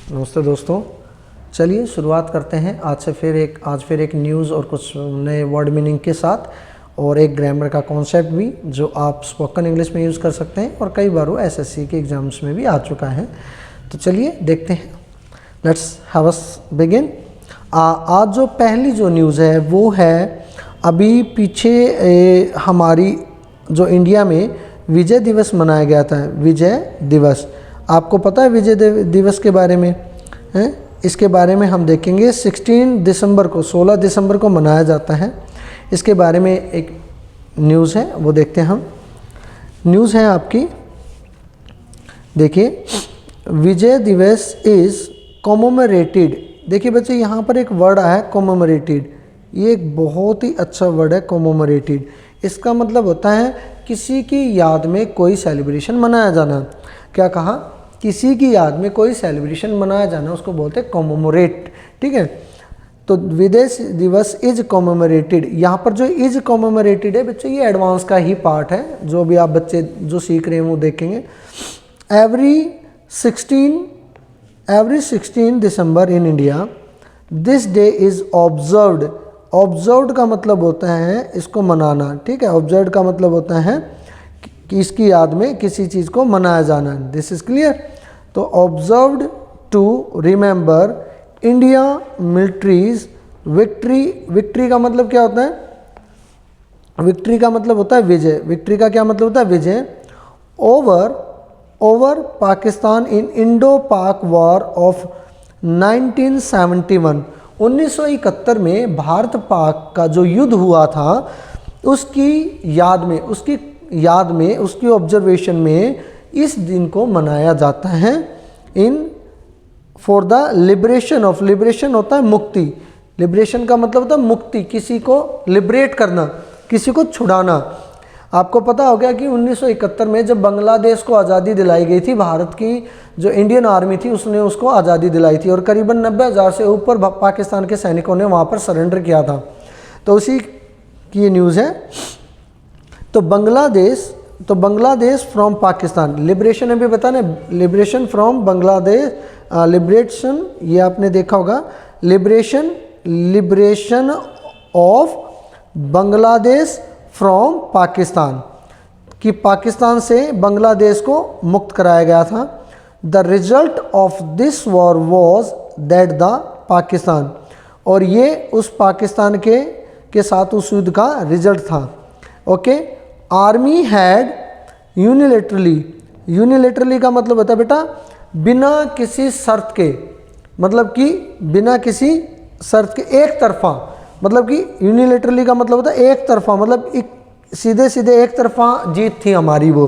नमस्ते दोस्तों, चलिए शुरुआत करते हैं आज फिर एक न्यूज़ और कुछ नए वर्ड मीनिंग के साथ और एक ग्रामर का कॉन्सेप्ट भी जो आप स्पोकन इंग्लिश में यूज़ कर सकते हैं और कई बार वो एसएससी के एग्ज़ाम्स में भी आ चुका है। तो चलिए देखते हैं, लेट्स हैव अस बिगिन। आज जो पहली जो न्यूज़ है वो है अभी पीछे हमारी जो इंडिया में विजय दिवस मनाया गया था। विजय दिवस, आपको पता है विजय दिवस के बारे में हैं? इसके बारे में हम देखेंगे। 16 दिसंबर को मनाया जाता है। इसके बारे में एक न्यूज़ है, वो देखते हैं हम। न्यूज़ है आपकी, देखिए, विजय दिवस इज़ कॉमेमोरेटेड। देखिए बच्चे, यहाँ पर एक वर्ड आया है कॉमेमोरेटेड। ये एक बहुत ही अच्छा वर्ड है कॉमेमोरेटेड। इसका मतलब होता है किसी की याद में कोई सेलिब्रेशन मनाया जाना। क्या कहा? किसी की याद में कोई सेलिब्रेशन मनाया जाना, उसको बोलते हैं कॉमेमोरेट। ठीक है, तो विजय दिवस इज कॉमेमोरेटेड। यहाँ पर जो इज कॉमेमोरेटेड है बच्चे, ये एडवांस का ही पार्ट है। जो भी आप बच्चे जो सीख रहे हैं वो देखेंगे। Every 16 December in India this day is observed. Observed का मतलब होता है इसको मनाना। ठीक है, ऑब्जर्व्ड का मतलब होता है कि इसकी याद में किसी चीज़ को मनाया जाना। This is clear. तो observed to remember India military's victory. Victory का मतलब क्या होता है? विक्ट्री का मतलब होता है विजय। विक्ट्री का क्या मतलब होता है? विजय। ओवर पाकिस्तान इन इंडो पाक वॉर ऑफ 1971। 1971 में भारत पाक का जो युद्ध हुआ था उसकी याद में उसकी ऑब्जर्वेशन में इस दिन को मनाया जाता है। For the liberation of, liberation होता है मुक्ति। लिबरेशन का मतलब होता है मुक्ति, किसी को लिबरेट करना, किसी को छुड़ाना। आपको पता हो गया कि 1971 में जब बांग्लादेश को आज़ादी दिलाई गई थी, भारत की जो इंडियन आर्मी थी उसने उसको आज़ादी दिलाई थी और करीबन 90,000 से ऊपर पाकिस्तान के सैनिकों ने वहाँ पर सरेंडर किया था। तो उसी की न्यूज़ है। तो बांग्लादेश फ्रॉम पाकिस्तान, लिबरेशन अभी बताना, लिबरेशन फ्रॉम बांग्लादेश, लिबरेशन ये आपने देखा होगा, liberation of Bangladesh from Pakistan, कि पाकिस्तान से बांग्लादेश को मुक्त कराया गया था। The result of this war was that the Pakistan, और ये उस पाकिस्तान के साथ उस युद्ध का रिजल्ट था। ओके, आर्मी हैड यूनिलेटरली का मतलब होता है बेटा बिना किसी शर्त के, मतलब कि बिना किसी शर्त के एक तरफा, मतलब कि यूनिलेटरली का मतलब होता है एक तरफा, मतलब एक सीधे एक तरफा जीत थी हमारी वो।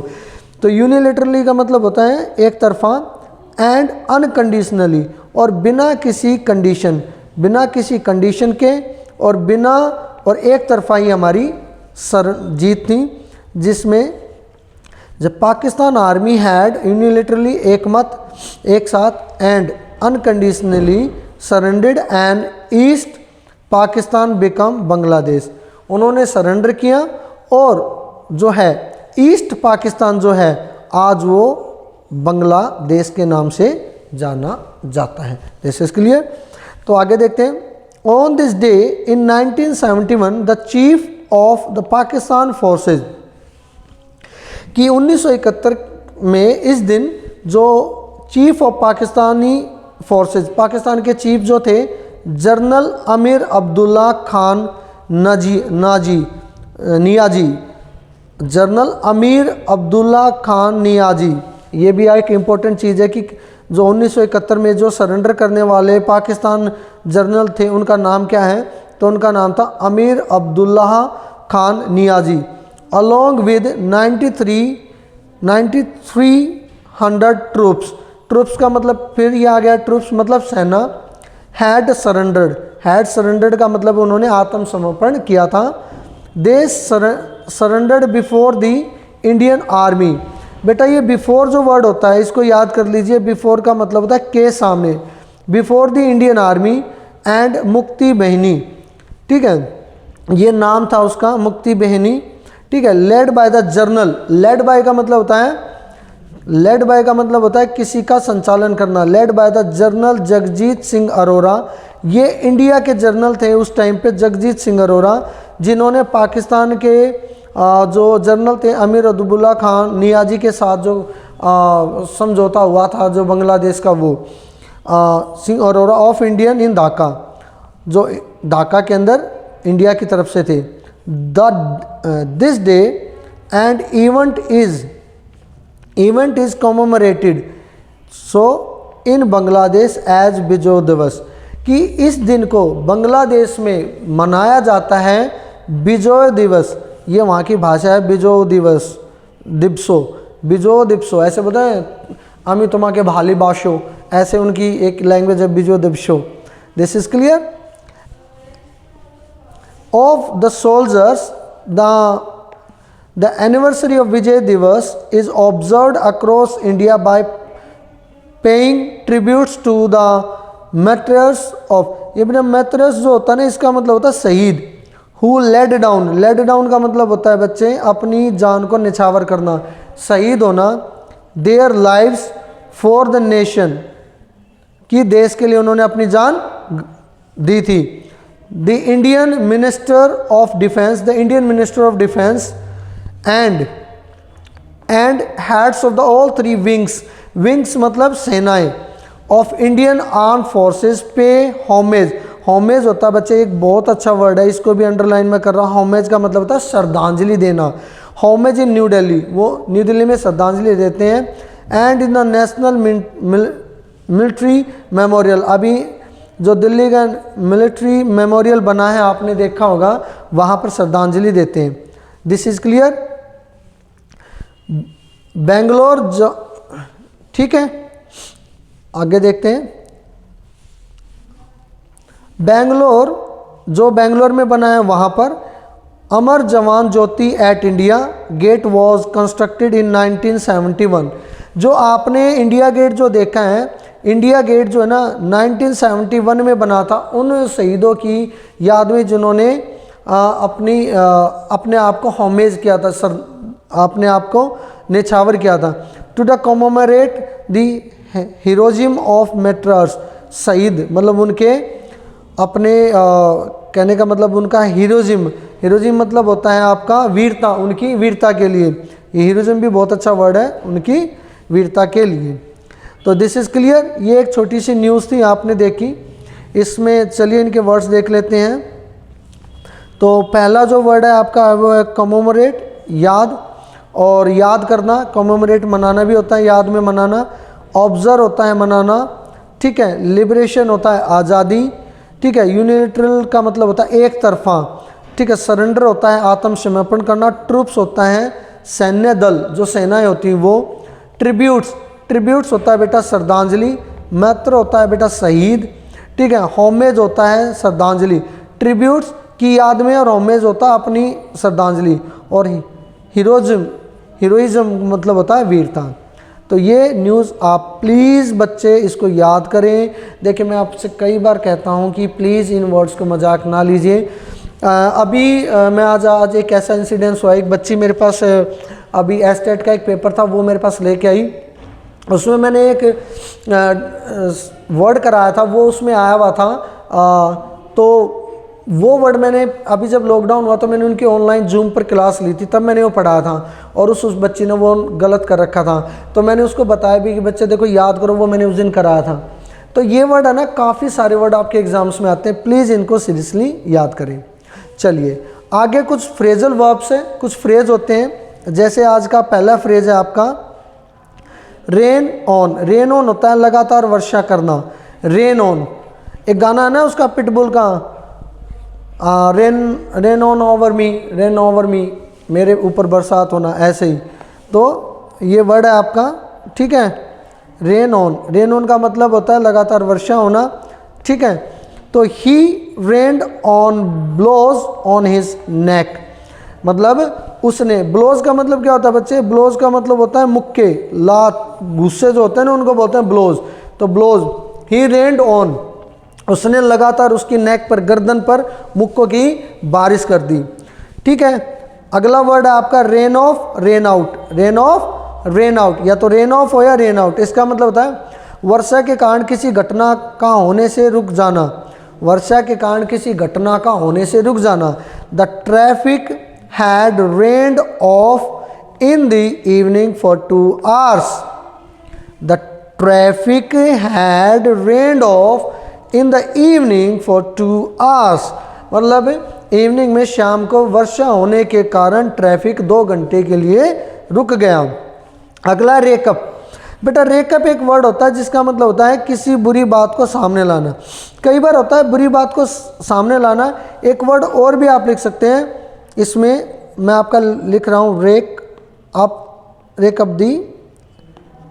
तो यूनिलेटरली का मतलब होता है एक तरफा। एंड अनकंडीशनली, और बिना किसी कंडीशन के और एक तरफा ही हमारी जीत थी, जिसमें जब पाकिस्तान आर्मी हैड यूनिलेटरली एक साथ and unconditionally surrendered and east Pakistan become Bangladesh, उन्होंने सरेंडर किया और जो है ईस्ट पाकिस्तान जो है आज वो बांग्लादेश के नाम से जाना जाता है। This is clear. तो आगे देखते हैं। On this day in 1971 the chief of the Pakistan forces, कि 1971 में इस दिन जो chief of Pakistani forces, Pakistan के चीफ जो थे general Amir Abdullah Khan Niazi, general Amir Abdullah Khan Niazi, ये भी एक इम्पोर्टेंट चीज़ है कि जो 1971 में जो सरेंडर करने वाले पाकिस्तान जनरल थे उनका नाम क्या है? तो उनका नाम था Amir Abdullah Khan Niazi. Along with 9300 troops का मतलब फिर ये आ गया, ट्रूप्स मतलब सेना। हैड सरेंडर्ड का मतलब उन्होंने आत्मसमर्पण किया था। They surrendered before the Indian army. बेटा ये बिफोर जो वर्ड होता है इसको याद कर लीजिए। बिफोर का मतलब होता है के सामने, before the Indian army and मुक्ति बहनी। ठीक है, ये नाम था उसका, मुक्ति बहनी। ठीक है, led by the journal. Led by का मतलब होता है लेड बाय का मतलब होता है किसी का संचालन करना। Led by the general Jagjit Singh Arora, ये इंडिया के जनरल थे उस टाइम पे, जगजीत सिंह अरोरा, जिन्होंने पाकिस्तान के जो जनरल थे अमीर अब्दुल्ला खान नियाजी के साथ जो समझौता हुआ था जो बांग्लादेश का, वो Singh Arora of Indian in Dhaka, जो ढाका के अंदर इंडिया की तरफ से थे। This day and event is commemorated so in Bangladesh as Bijoy Divas, कि इस दिन को बांग्लादेश में मनाया जाता है बिजोय दिवस। ये वहाँ की भाषा है, बिजोय दिवस, दिवसो, बिजोय दिवसो, ऐसे बताएं आमी तुमा के भाली बाशो, ऐसे उनकी एक लैंग्वेज है, Bijoy Dibosh. This is clear. Of the soldiers, the anniversary of Vijay Diwas is observed across India by paying tributes to the martyrs of, ये बिना martyrs जो होता है ना, इसका मतलब होता है शहीद। who laid down का मतलब होता है बच्चे अपनी जान को निछावर करना, शहीद होना, their lives for the nation, कि देश के लिए उन्होंने अपनी जान दी थी। the Indian Minister of Defense and heads of the all three wings मतलब सेनाएं of Indian Armed Forces pay homage होता है बच्चे, एक बहुत अच्छा वर्ड है, इसको भी अंडरलाइन में कर रहा हूँ। होमेज का मतलब होता है श्रद्धांजलि देना। होमेज इन न्यू दिल्ली, वो न्यू दिल्ली में श्रद्धांजलि देते हैं। And in the national military memorial, अभी जो दिल्ली का मिलिट्री मेमोरियल बना है आपने देखा होगा, वहाँ पर श्रद्धांजलि देते हैं। This is clear. बेंगलोर ठीक है, आगे देखते हैं। बेंगलोर में बना है, वहाँ पर Amar Jawan Jyoti at India Gate was constructed in 1971। जो आपने इंडिया गेट जो देखा है, इंडिया गेट जो है ना 1971 में बना था, उन शहीदों की याद में जिन्होंने अपने आप को होमेज किया था, अपने आप को निछावर किया था। To the commemorate the heroism of Madras, शहीद मतलब उनके अपने कहने का मतलब उनका हीरोइज्म मतलब होता है आपका वीरता, उनकी वीरता के लिए। ये हीरोइज्म भी बहुत अच्छा वर्ड है, उनकी वीरता के लिए। तो दिस इज़ क्लियर। ये एक छोटी सी न्यूज़ थी आपने देखी, इसमें चलिए इनके वर्ड्स देख लेते हैं। तो पहला जो वर्ड है आपका वो है कॉमेमोरेट, याद और याद करना। कॉमेमोरेट मनाना भी होता है, याद में मनाना। ऑब्जर्व होता है मनाना, ठीक है। लिबरेशन होता है आज़ादी, ठीक है। यूनिलैटरल का मतलब होता है एक तरफा, ठीक है। सरेंडर होता है आत्मसमर्पण करना। ट्रूप्स होता है सैन्य दल, जो सेनाएं होती हैं वो। ट्रिब्यूट्स होता है बेटा श्रद्धांजलि। मैत्र होता है बेटा शहीद, ठीक है। होमेज होता है श्रद्धांजलि, ट्रिब्यूट्स की याद में, और होमेज होता है अपनी श्रद्धांजलि। और हीरोइज्म मतलब होता है वीरता। तो ये न्यूज़ आप प्लीज़ बच्चे इसको याद करें। देखिए मैं आपसे कई बार कहता हूँ कि प्लीज़ इन वर्ड्स को मजाक ना लीजिए। अभी मैं आज एक ऐसा इंसिडेंस हुआ, एक बच्ची मेरे पास अभी एस्टेट का एक पेपर था, वो मेरे पास लेके आई। उसमें मैंने एक वर्ड कराया था, वो उसमें आया हुआ था। तो वो वर्ड मैंने अभी जब लॉकडाउन हुआ तो मैंने उनकी ऑनलाइन जूम पर क्लास ली थी, तब मैंने वो पढ़ाया था। और उस बच्ची ने वो गलत कर रखा था, तो मैंने उसको बताया भी कि बच्चे देखो याद करो, वो मैंने उस दिन कराया था। तो ये वर्ड है ना, काफ़ी सारे वर्ड आपके एग्जाम्स में आते हैं, प्लीज़ इनको सीरियसली याद करें। चलिए आगे कुछ फ्रेजल वर्ब्स हैं, कुछ फ्रेज होते हैं। जैसे आज का पहला फ्रेज है आपका रेन ऑन। रेन ऑन होता है लगातार वर्षा करना, रेन ऑन। एक गाना है ना उसका, पिटबुल का, रेन ऑन ओवर मी, मेरे ऊपर बरसात होना, ऐसे ही। तो ये वर्ड है आपका, ठीक है। रेन ऑन का मतलब होता है लगातार वर्षा होना, ठीक है। तो he rained on blows on his neck, मतलब उसने, ब्लोज का मतलब क्या होता है बच्चे? ब्लोज का मतलब होता है मुक्के, लात, गुस्से जो होते हैं ना उनको बोलते हैं ब्लोज। तो ब्लोज, ही रेन्ड ऑन, उसने लगातार उसकी नेक पर, गर्दन पर मुक्कों की बारिश कर दी, ठीक है। अगला वर्ड है आपका rain of rain out. Rain of rain out, या तो रेन ऑफ हो या रेन आउट। इसका मतलब होता है वर्षा के कारण किसी घटना का होने से रुक जाना, वर्षा के कारण किसी घटना का होने से रुक जाना। The traffic had rained of in the evening for 2 hours। The traffic had rained of in the evening for 2 hours, मतलब इवनिंग में शाम को वर्षा होने के कारण ट्रैफिक 2 घंटे के लिए रुक गया। अगला रेकअप। बेटा रेकअप एक वर्ड होता है जिसका मतलब होता है किसी बुरी बात को सामने लाना। कई बार होता है बुरी बात को सामने लाना। एक वर्ड और भी आप लिख सकते हैं, इसमें मैं आपका लिख रहा हूँ rake up the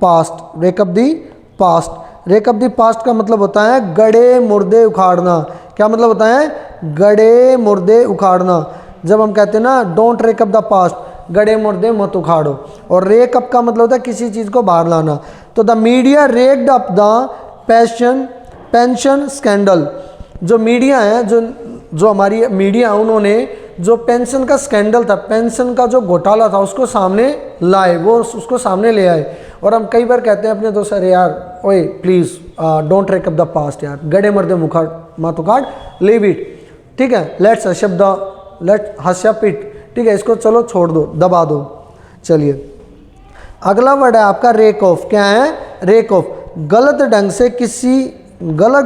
past. Rake up the past, rake up the past का मतलब होता है गड़े मुर्दे उखाड़ना। क्या मतलब होता है? गड़े मुर्दे उखाड़ना। जब हम कहते हैं ना don't rake up the past, गड़े मुर्दे मत उखाड़ो। और रेक अप का मतलब होता है किसी चीज़ को बाहर लाना। तो the media raked up the pension scandal. जो मीडिया है, जो हमारी मीडिया है, उन्होंने जो पेंशन का स्कैंडल था, पेंशन का जो घोटाला था, उसको सामने लाए, वो उसको सामने ले आए। और हम कई बार कहते हैं अपने दोस्त, अरे यार ओए please don't rake up the past, यार गड़े मुर्दे मत उखाड़, लीव इट। ठीक है, लेट्स हशप इट। ठीक है, इसको चलो छोड़ दो, दबा दो। चलिए अगला वर्ड है आपका रेक ऑफ। क्या है? रेक ऑफ, गलत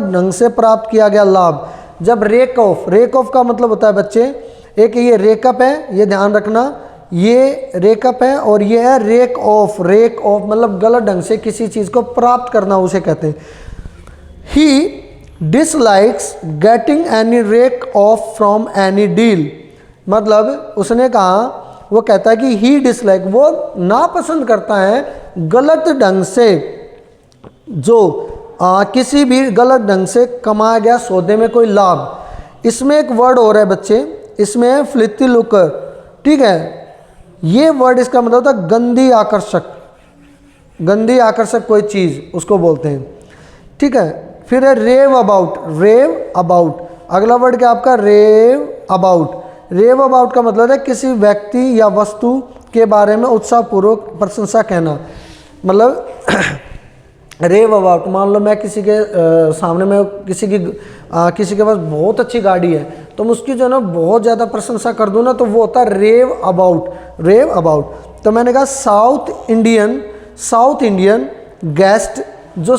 ढंग से प्राप्त किया गया लाभ। जब रेक ऑफ का मतलब होता है बच्चे, एक ये रेकअप है, ये ध्यान रखना, ये रेकअप है और ये है रेक ऑफ। रेक ऑफ मतलब गलत ढंग से किसी चीज़ को प्राप्त करना, उसे कहते हैं। He dislikes getting any rake off from any deal. मतलब उसने कहा, वो कहता है कि ही डिसलाइक, वो नापसंद करता है गलत ढंग से जो किसी भी गलत ढंग से कमाया गया सौदे में कोई लाभ। इसमें एक वर्ड और है बच्चे, इसमें है फ्लिथी लुकर। ठीक है, ये वर्ड इसका मतलब होता है गंदी आकर्षक। गंदी आकर्षक कोई चीज़ उसको बोलते हैं। ठीक है, फिर है रेव अबाउट। रेव अबाउट, अगला वर्ड क्या आपका? रेव अबाउट। रेव अबाउट का मतलब है किसी व्यक्ति या वस्तु के बारे में उत्साहपूर्वक प्रशंसा कहना। मतलब रेव अबाउट, मान लो मैं किसी के सामने में किसी के पास बहुत अच्छी गाड़ी है, तो मैं उसकी जो है ना बहुत ज़्यादा प्रशंसा कर दूँ ना, तो वो होता है रेव अबाउट। Rev about. तो मैंने कहा साउथ इंडियन गेस्ट, जो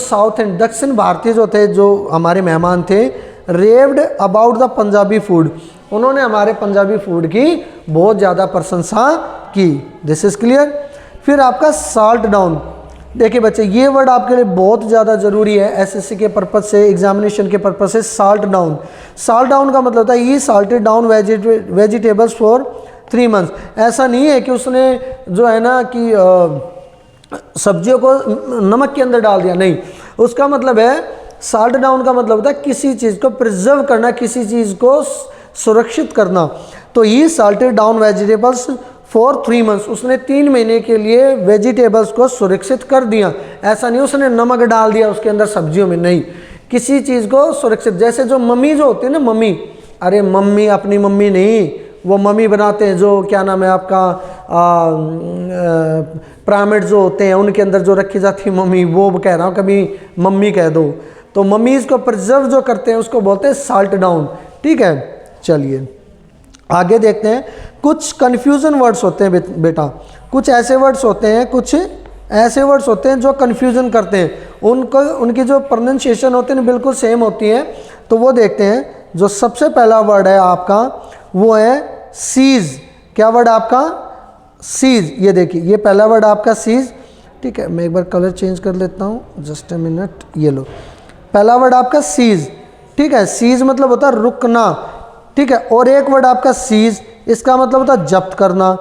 दक्षिण भारतीय जो थे, जो हमारे मेहमान थे, रेव्ड अबाउट द पंजाबी फूड। उन्होंने हमारे पंजाबी फूड की बहुत ज़्यादा प्रशंसा की। This is clear. फिर आपका साल्ट डाउन। देखिए बच्चे, ये वर्ड आपके लिए बहुत ज़्यादा ज़रूरी है एसएससी के पर्पज़ से, एग्जामिनेशन के पर्पज़ से। Salt down. साल्ट डाउन का मतलब होता है he salted down vegetables for 3 months। ऐसा नहीं है कि उसने जो है ना कि सब्जियों को नमक के अंदर डाल दिया, नहीं। उसका मतलब है साल्ट डाउन का मतलब होता है किसी चीज़ को प्रिजर्व करना, किसी चीज़ को सुरक्षित करना। तो he salted down vegetables for 3 months। उसने 3 महीने के लिए वेजिटेबल्स को सुरक्षित कर दिया। ऐसा नहीं उसने नमक डाल दिया उसके अंदर सब्जियों में, नहीं, किसी चीज़ को सुरक्षित। जैसे जो मम्मी जो होती है ना, मम्मी, अरे मम्मी अपनी मम्मी नहीं, वो मम्मी बनाते हैं जो क्या नाम है आपका पिरामिड जो होते हैं उनके अंदर जो रखी जाती है मम्मी, वो कह रहा हूँ, कभी मम्मी कह दो। तो मम्मीज़ को प्रिजर्व जो करते हैं उसको बोलते हैं साल्ट डाउन। ठीक है, चलिए आगे देखते हैं। कुछ कन्फ्यूज़न वर्ड्स होते हैं बेटा, कुछ ऐसे वर्ड्स होते हैं जो कन्फ्यूज़न करते हैं। उनकी जो प्रोनाउंसिएशन होते हैं बिल्कुल सेम होती है। तो वो देखते हैं। जो सबसे पहला वर्ड है आपका वो है सीज। क्या वर्ड आपका? सीज। ये देखिए, ये पहला वर्ड आपका सीज। ठीक है, मैं एक बार कलर चेंज कर लेता हूँ, जस्ट ए मिनट। ये लो, पहला वर्ड आपका सीज। ठीक है, सीज मतलब होता है रुकना। ठीक है, और एक वर्ड आपका सीज, इसका मतलब होता है जब्त करना।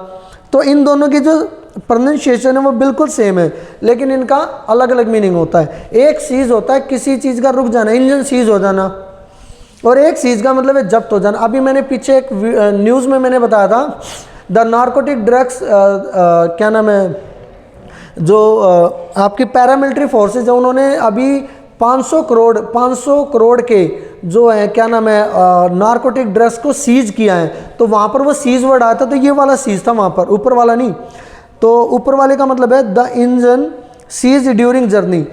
तो इन दोनों की जो प्रोनाउंसिएशन है वो बिल्कुल सेम है, लेकिन इनका अलग अलग मीनिंग होता है। एक सीज होता है किसी चीज़ का रुक जाना, इंजन सीज हो जाना, और एक सीज का मतलब है जब्त हो जाना। अभी मैंने पीछे एक न्यूज़ में मैंने बताया था, द नारकोटिक ड्रग्स क्या नाम है, जो आपकी पैरामिलिट्री फोर्सेज है, उन्होंने अभी 500 करोड़ के जो है क्या नाम है नारकोटिक ड्रग्स को सीज किया है। तो वहाँ पर वो सीज वर्ड आया था, तो ये वाला सीज था वहाँ पर, ऊपर वाला नहीं। तो ऊपर वाले का मतलब है the engine seize during journey,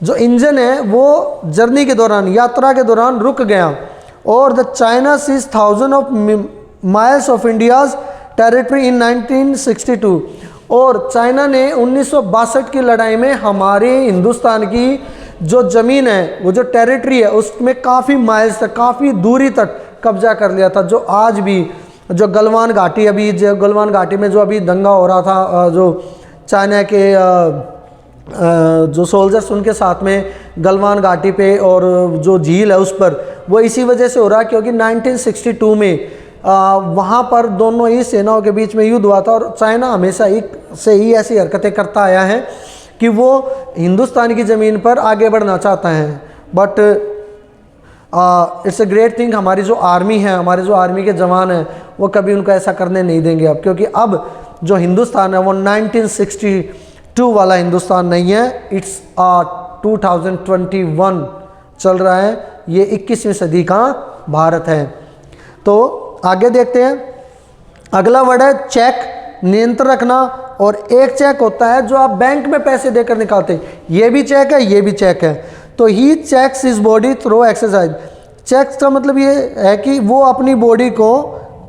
जो इंजन है वो जर्नी के दौरान, यात्रा के दौरान रुक गया। और the China seize 1000 of miles of India's territory in 1962, और चाइना ने 1962 की लड़ाई में हमारे हिंदुस्तान की जो ज़मीन है, वो जो टेरिटरी है, उसमें काफ़ी माइल्स तक, काफ़ी दूरी तक कब्जा कर लिया था। जो आज भी जो गलवान घाटी, अभी जो गलवान घाटी में जो अभी दंगा हो रहा था, जो चाइना के जो सोल्जर्स उनके साथ में गलवान घाटी पे और जो झील है उस पर, वो इसी वजह से हो रहा है क्योंकि 1962 में वहाँ पर दोनों ही सेनाओं के बीच में युद्ध हुआ था। और चाइना हमेशा से ही ऐसी हरकतें करता आया है कि वो हिंदुस्तान की ज़मीन पर आगे बढ़ना चाहता है। But it's a great thing, हमारी जो आर्मी है, हमारे जो आर्मी के जवान हैं, वो कभी उनको ऐसा करने नहीं देंगे अब, क्योंकि अब जो हिंदुस्तान है वो 1962 वाला हिंदुस्तान नहीं है, इट्स 2021 चल रहा है, ये 21वीं सदी का भारत है। तो आगे देखते हैं, अगला वर्ड है चेक, नियंत्रण रखना। और एक चेक होता है जो आप बैंक में पैसे देकर निकालते हैं, ये भी चेक है, ये भी चेक है। तो he checks his body through exercise, checks का मतलब ये है कि वो अपनी बॉडी को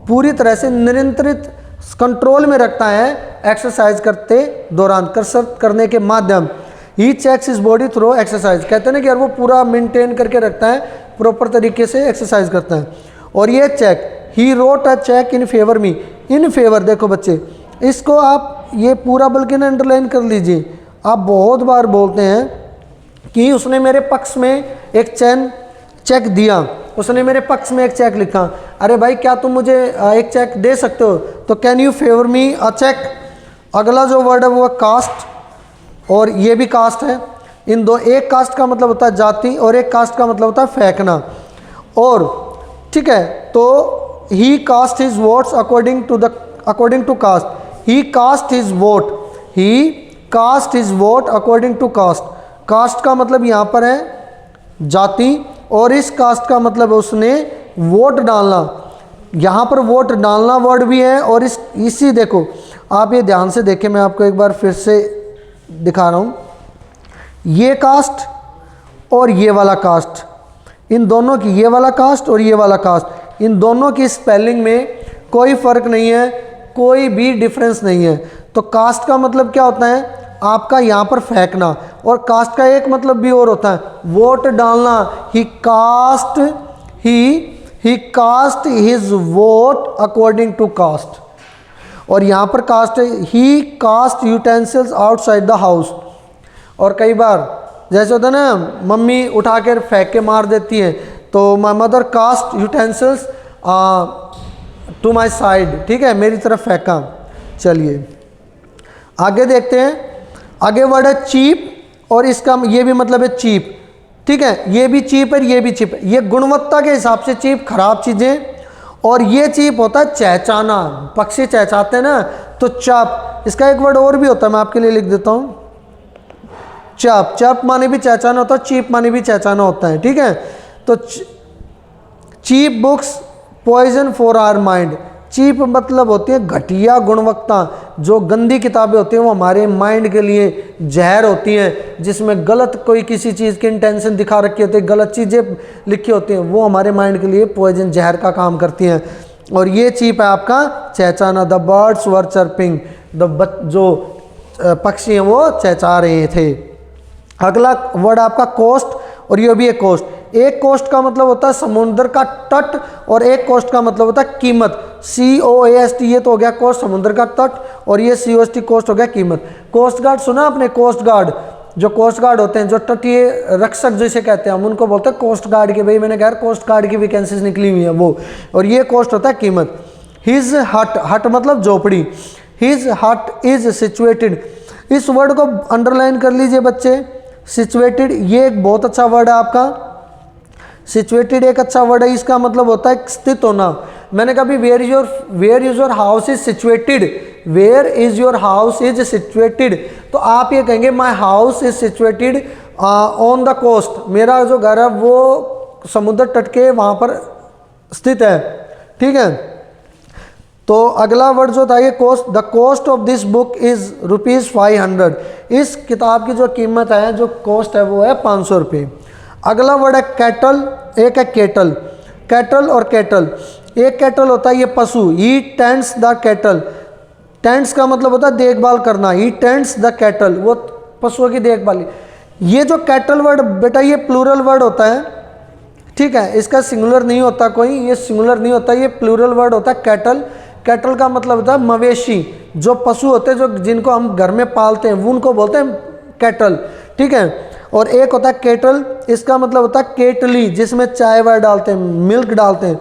पूरी तरह से नियंत्रित कंट्रोल में रखता है एक्सरसाइज करते दौरान, कसरत करने के माध्यम। He checks his body through exercise, कहते हैं ना कि यार वो पूरा मेंटेन करके रखता है, प्रॉपर तरीके से एक्सरसाइज करता है। और ये cheque, he wrote a cheque in favour me, in favour, देखो बच्चे इसको आप ये पूरा बल्कि ना अंडरलाइन कर लीजिए। आप बहुत बार बोलते हैं कि उसने मेरे पक्ष में एक चेक दिया, उसने मेरे पक्ष में एक चेक लिखा। अरे भाई क्या तुम मुझे एक चेक दे सकते हो? तो can you favour me a cheque. अगला जो वर्ड है वो कास्ट, और ये भी कास्ट है। इन दो, एक कास्ट का मतलब होता है जाति और एक कास्ट का मतलब होता है फेंकना। और ठीक है, तो he cast his votes according to caste, he cast his vote, he cast his vote according to caste. Cast का मतलब यहाँ पर है जाति, और इस कास्ट का मतलब उसने वोट डालना। यहाँ पर वोट डालना वर्ड भी है, और इसी देखो आप ये ध्यान से देखें, मैं आपको एक बार फिर से दिखा रहा हूँ। ये कास्ट और ये वाला कास्ट, इन दोनों की, ये वाला कास्ट और ये वाला कास्ट, इन दोनों की स्पेलिंग में कोई फ़र्क नहीं है, कोई भी डिफरेंस नहीं है। तो कास्ट का मतलब क्या होता है? आपका यहाँ पर फेंकना। और कास्ट का एक मतलब भी और होता है, वोट डालना। He cast his vote according to caste. और यहाँ पर कास्ट है, he cast utensils outside the house. और कई बार जैसे होता है ना, मम्मी उठा कर फेंक के मार देती है, तो my mother cast utensils to my side, ठीक है, मेरी तरफ फेंका। चलिए आगे देखते हैं। आगे वर्ड है चीप, और इसका ये भी मतलब है चीप, ठीक है, ये भी चीप है, ये भी चीप है। ये गुणवत्ता के हिसाब से चीप, खराब चीज़ें। और ये चीप होता है चहचाना, पक्षी चहचाते हैं ना, तो चप। इसका एक वर्ड और भी होता है, मैं आपके लिए लिख देता हूँ, चप। चप माने भी चहचाना होता है, चीप माने भी चहचाना होता है, ठीक है। तो cheap books poison for our mind. Cheap मतलब होती है घटिया गुणवत्ता, जो गंदी किताबें होती हैं वो हमारे माइंड के लिए जहर होती हैं, जिसमें गलत कोई किसी चीज़ की इंटेंशन दिखा रखी होती है, गलत चीज़ें लिखी होती हैं, वो हमारे माइंड के लिए पॉइजन, जहर का काम करती हैं। और ये चीप है आपका चहचाना। द बर्ड्स वर चर्पिंग, जो पक्षी हैं वो चहचा रहे थे। अगला वर्ड आपका कोस्ट, और ये भी एक कोस्ट। एक कोस्ट का मतलब होता है समुद्र का तट, और एक कोस्ट का मतलब होता है कीमत। COAST, ये तो हो गया कोस्ट, समुद्र का तट, और ये COST कोस्ट हो गया कीमत। कोस्ट गार्ड सुना आपने? कोस्ट गार्ड, जो कोस्ट गार्ड होते हैं, जो तटीय रक्षक जिसे कहते हैं हम, उनको बोलते हैं कोस्ट गार्ड के। भाई मैंने कहा कोस्ट गार्ड की वैकेंसीज निकली हुई है वो। और ये कोस्ट होता है कीमत। हिज हट, हट मतलब झोपड़ी। हिज हट इज सिचुएटेड। इस वर्ड को अंडरलाइन कर लीजिए बच्चे। सिचुएटेड, ये एक बहुत अच्छा वर्ड है आपका। सिचुएटेड एक अच्छा वर्ड है, इसका मतलब होता है स्थित होना। मैंने कहा भी where is your house is situated, where is your house is situated, तो आप ये कहेंगे my house is situated on the coast. मेरा जो घर है वो समुद्र तट के वहाँ पर स्थित है, ठीक है। तो अगला वर्ड जो था ये coast, the cost of this book is ₹500। इस किताब की जो कीमत है, जो कॉस्ट है वो है 500 रुपये। अगला वर्ड है कैटल, एक है केटल। कैटल और कैटल, एक कैटल होता है ये पशु, ही टेंड्स द कैटल। टेंड्स का मतलब होता है देखभाल करना, ही टेंड्स द कैटल, वो पशुओं की देखभाल। ये जो कैटल वर्ड बेटा ये प्लूरल वर्ड होता है, ठीक है, इसका सिंगुलर नहीं होता कोई, ये सिंगुलर नहीं होता, ये प्लूरल वर्ड होता है कैटल। कैटल का मतलब होता है मवेशी, जो पशु होते हैं जो जिनको हम घर में पालते हैं वो उनको बोलते हैं कैटल, ठीक है। और एक होता है केटल, इसका मतलब होता है केटली, जिसमें चाय वाय डालते हैं, मिल्क डालते हैं।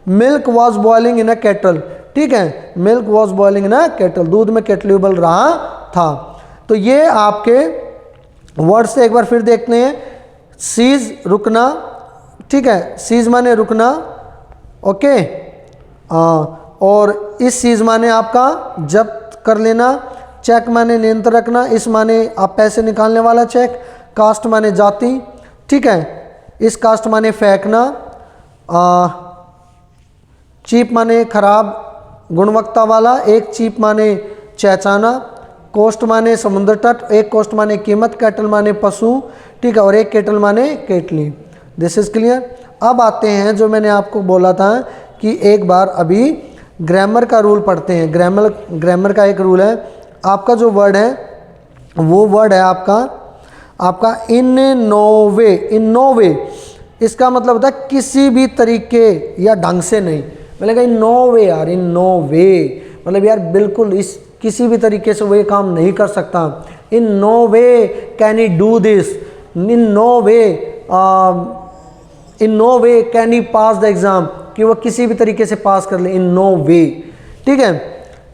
Milk was boiling in a kettle, ठीक है, milk was boiling in a kettle, दूध में केटली उबल रहा था। तो ये आपके वर्ड से एक बार फिर देखते हैं। सीज रुकना, ठीक है, सीज माने रुकना, ओके। और इस सीज माने आपका जब्त कर लेना, चेक माने नियंत्रण रखना, इस माने आप पैसे निकालने वाला चेक, कास्ट माने जाति, ठीक है, इस कास्ट माने फेंकना, चीप माने खराब गुणवत्ता वाला, एक चीप माने चहचाना, कोस्ट माने समुद्र तट, एक कोस्ट माने कीमत, कैटल माने पशु, ठीक है, और एक केटल माने केटली। This is clear. अब आते हैं जो मैंने आपको बोला था कि एक बार अभी ग्रामर का रूल पढ़ते हैं। ग्रामर का एक रूल है, आपका जो वर्ड है वो वर्ड है आपका इन नो वे। इन नो वे इसका मतलब होता है किसी भी तरीके या ढंग से नहीं। बोलेगा इन नो वे यार, इन नो वे मतलब यार बिल्कुल इस किसी भी तरीके से वो ये काम नहीं कर सकता। In no way can he do this, in no way can he pass the exam, कि वो किसी भी तरीके से पास कर ले, इन नो वे, ठीक है।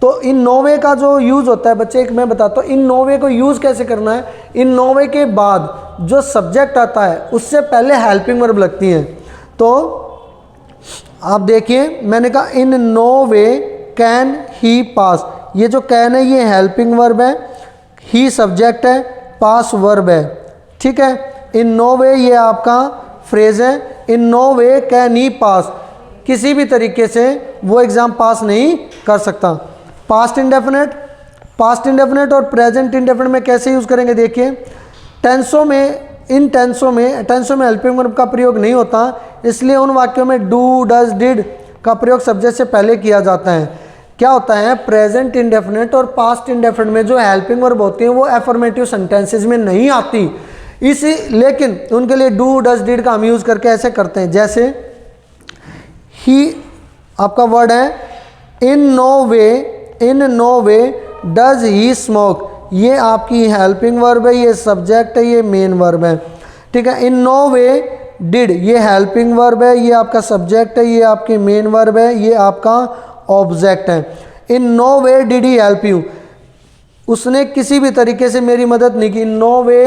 तो इन नो वे का जो यूज़ होता है बच्चे, एक मैं बताता हूँ इन नो वे को यूज़ कैसे करना है। इन नो वे के बाद जो सब्जेक्ट आता है उससे पहले हेल्पिंग वर्ब लगती हैं। तो आप देखिए मैंने कहा इन नो वे कैन ही पास, ये जो कैन है ये हेल्पिंग वर्ब है, ही सब्जेक्ट है, पास वर्ब है, ठीक है। इन नो वे ये आपका फ्रेज है, in no way can he पास, किसी भी तरीके से वो एग्ज़ाम पास नहीं कर सकता। पास्ट इंडेफिनेट और प्रेजेंट इंडेफिनेट में कैसे यूज़ करेंगे देखिए। टेंसों में हेल्पिंग वर्ब का प्रयोग नहीं होता, इसलिए उन वाक्यों में डू डज डिड का प्रयोग सब्जेक्ट से पहले किया जाता है। क्या होता है प्रेजेंट इंडेफिनेट और पास्ट इंडेफिनेट में जो हेल्पिंग वर्ब होती है वो एफर्मेटिव सेंटेंसेज में नहीं आती, इसी लेकिन उनके लिए डू डज डिड का हम यूज़ करके ऐसे करते हैं। जैसे ही आपका वर्ड है in no way does he smoke, ये आपकी हेल्पिंग वर्ब है, ये सब्जेक्ट है, ये मेन वर्ब है, ठीक है। इन नो वे डिड ये हेल्पिंग वर्ब है, ये आपका सब्जेक्ट है, ये आपकी मेन वर्ब है, ये आपका ऑब्जेक्ट है। In no way did he help you, उसने किसी भी तरीके से मेरी मदद नहीं की। In no way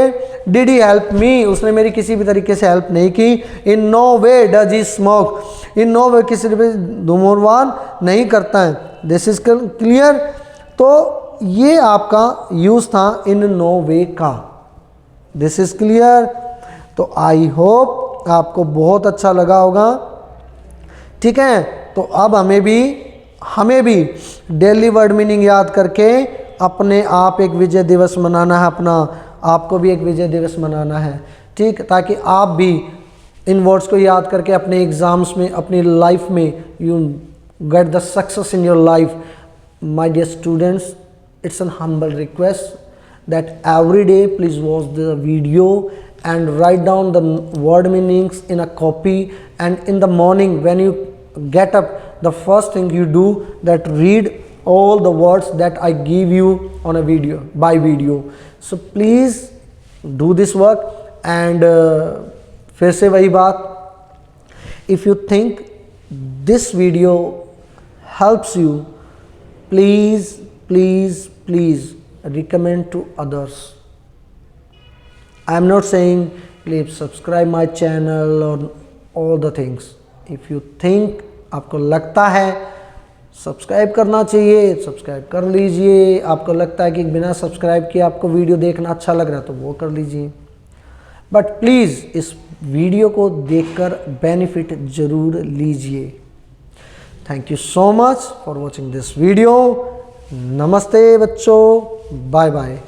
did he help me, उसने मेरी किसी भी तरीके से हेल्प नहीं की। In no way does he smoke, in no way किसी भी धूम्रपान नहीं करता है। This is clear. तो ये आपका यूज़ था इन नो वे का। This is clear. तो आई होप आपको बहुत अच्छा लगा होगा, ठीक है। तो अब हमें भी डेली वर्ड मीनिंग याद करके अपने आप एक विजय दिवस मनाना है, आपको भी एक विजय दिवस मनाना है, ठीक, ताकि आप भी इन वर्ड्स को याद करके अपने एग्ज़ाम्स में, अपनी लाइफ में you get the success in your life. My dear students, it's an humble request that every day please watch the video and write down the word meanings in a copy, and in the morning when you get up the first thing you do that read all the words that I give you on a video by video. So please do this work and फिर से वही बात, if you think this video helps you, please recommend to others. I am not saying please subscribe my channel or all the things. If you think आपको लगता है subscribe करना चाहिए, subscribe कर लीजिए। आपको लगता है कि बिना सब्सक्राइब किए आपको वीडियो देखना अच्छा लग रहा है तो वो कर लीजिए, बट प्लीज़ इस वीडियो को देखकर बेनिफिट ज़रूर लीजिए। Thank you so much for watching this video. नमस्ते बच्चों, बाय बाय।